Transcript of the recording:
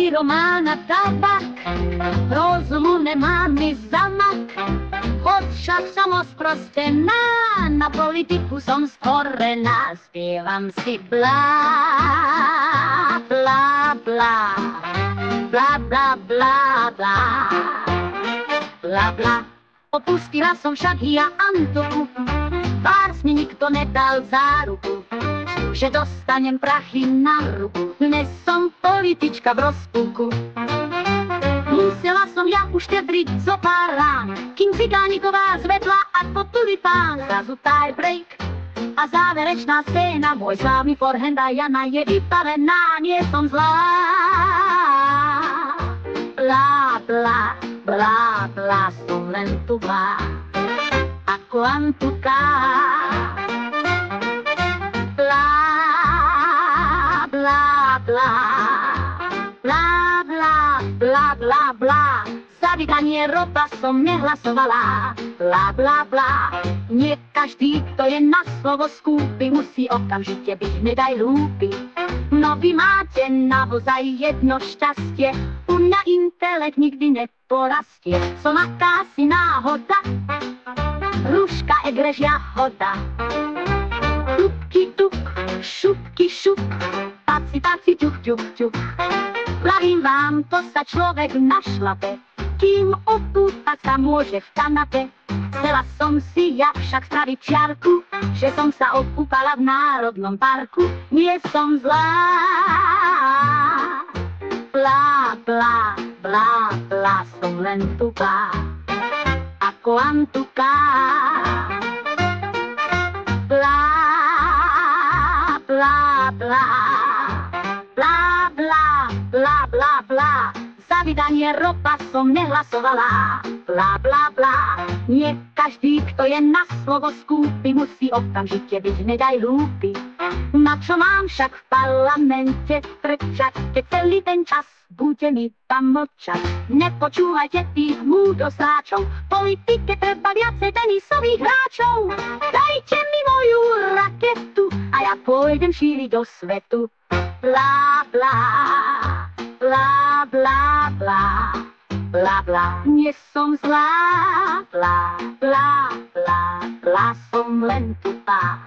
pyromána tabak, rozumu nemám mi zamak, hoď však som osprostená, na politiku som stvorená, spievam si blá, blá, blá, blá, blá, blá, blá, blá, blá. Opustila som však ja Antu, párs mi nikto nedal záruku, že dostanem prachy na ruku. Dnes som politička v rozpuku. Musela som ja uštetriť zo pár rán, kým Cigániková zvedla ako tulipán. Zrazu tie break a záverečná scéna, môj slávny forehand a Jana je vypavená. Nie som zlá, blá, blá, blá, blá, som len tu blá, ako Antuka. Blá, blá, blá, blá, blá, blá, blá, blá, za vydanie Ropa som nehlasovala. Blá, blá, blá, nie každý, kto je na slovo skúpy, musí okamžite byť nedaj hlúpy. No vy máte naozaj jedno šťastie, u mňa intelekt nikdy neporastie. Som akási náhoda, hruška, egrežia, hoda. Tupky, tup, šupky, šup, paci, paci, ťuk, ťuk, ťuk. Pravím vám, to sa človek našlape, kým opútať sa môže v kanape. Chcela som si ja však spraviť čiarku, že som sa opúpala v Národnom parku. Nie som zlá, blá, blá, blá, blá, som len tupá, ako Antuka. Blá, blá, blá, blá, blá, blá, blá, blá, za vydanie Ropa som nehlasovala. Blá, blá, blá, nie každý, kto je na slovo skúpy, musí okamžite byť hnedaj hlúpy. Na čo mám však v parlamente trčať, keď celý ten čas bude mi tam mlčať? Nepočúvajte tých múdosláčov, v politike treba viacej tenisových hráčov. Dajte mi moju raketu a ja pôjdem šíriť do svetu. Blá, blá, blá, blá, blá, blá, blá, nie som zlá, blá, blá, blá, blá, som len tupá.